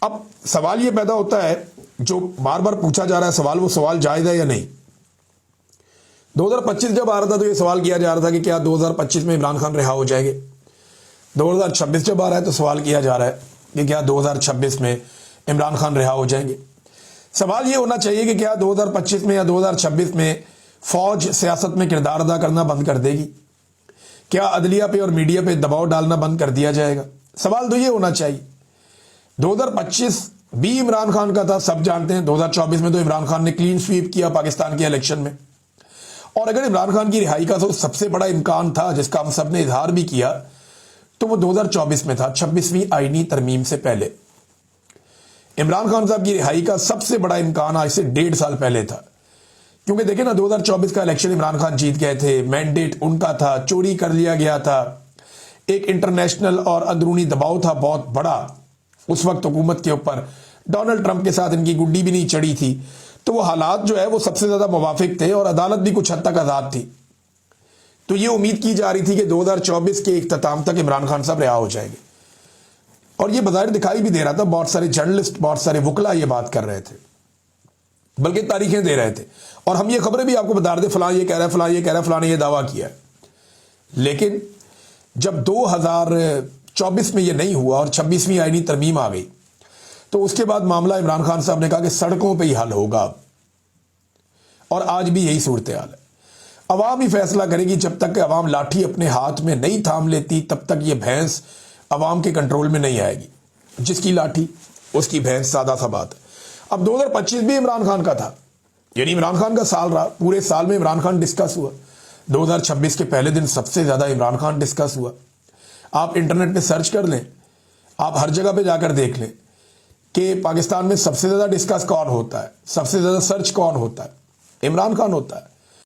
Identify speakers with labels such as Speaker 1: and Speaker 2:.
Speaker 1: اب سوال یہ پیدا ہوتا ہے جو بار بار پوچھا جا رہا ہے سوال، وہ سوال جائز ہے یا نہیں؟ 2025 جب آ رہا تھا تو یہ سوال کیا جا رہا تھا کہ کیا 2025 میں عمران خان رہا ہو جائیں گے۔ 2026 جب آ رہا ہے تو سوال کیا جا رہا ہے کہ کیا 2026 میں عمران خان رہا ہو جائیں گے۔ سوال یہ ہونا چاہیے کہ کیا 2025 میں یا 2026 میں فوج سیاست میں کردار ادا کرنا بند کر دے گی؟ کیا عدلیہ پہ اور میڈیا پہ دباؤ ڈالنا بند کر دیا جائے گا؟ سوال تو یہ ہونا چاہیے۔ 2025 بھی عمران خان کا تھا، سب جانتے ہیں۔ 2024 میں تو عمران خان نے کلین سویپ کیا پاکستان کے الیکشن میں، اور اگر عمران خان کی رہائی کا تو سب سے بڑا امکان تھا جس کا ہم سب نے اظہار بھی کیا، تو وہ 2024 میں تھا، 26ویں آئینی ترمیم سے پہلے۔ عمران خان صاحب کی رہائی کا سب سے بڑا امکان آج سے 1.5 سال پہلے تھا، کیونکہ دیکھیں نا 2024 کا الیکشن عمران خان جیت گئے تھے، مینڈیٹ ان کا تھا، چوری کر لیا گیا تھا، ایک انٹرنیشنل اور اندرونی دباؤ تھا بہت بڑا اس وقت حکومت کے اوپر، ڈونلڈ ٹرمپ کے ساتھ ان کی گڈی بھی نہیں چڑھی تھی، تو وہ حالات جو ہے وہ سب سے زیادہ موافق تھے اور عدالت بھی کچھ حد تک آزاد تھی۔ تو یہ امید کی جا رہی تھی کہ 2024 کے اختتام تک عمران خان صاحب رہا ہو جائیں گے، اور یہ بظاہر دکھائی بھی دے رہا تھا، بہت سارے جرنلسٹ، بہت سارے وکلا یہ بات کر رہے تھے، بلکہ تاریخیں دے رہے تھے، اور ہم یہ خبریں بھی آپ کو بتا رہے تھے، فلاں یہ کہہ رہا ہے، فلاں یہ کہہ رہا ہے، فلاں نے یہ دعویٰ کیا ہے۔ لیکن جب 2024 میں یہ نہیں ہوا اور 26ویں آئینی ترمیم آ گئی، تو اس کے بعد معاملہ عمران خان صاحب نے کہا کہ سڑکوں پہ ہی حل ہوگا، اور آج بھی یہی صورتحال ہے۔ عوام ہی فیصلہ کرے گی، جب تک کہ عوام لاٹھی اپنے ہاتھ میں نہیں تھام لیتی تب تک یہ بھینس عوام کے کنٹرول میں نہیں آئے گی۔ جس کی لاٹھی اس کی بھینس، سادہ سا بات ہے۔ اب 2025 بھی عمران خان کا تھا، یعنی عمران خان کا سال رہا، پورے سال میں عمران خان ڈسکس ہوا۔ 2026 کے پہلے دن سب سے زیادہ عمران خان ڈسکس ہوا۔ آپ انٹرنیٹ پہ سرچ کر لیں، آپ ہر جگہ پہ جا کر دیکھ لیں کہ پاکستان میں سب سے زیادہ ڈسکس کون ہوتا ہے، سب سے زیادہ سرچ کون ہوتا ہے، عمران خان ہوتا ہے۔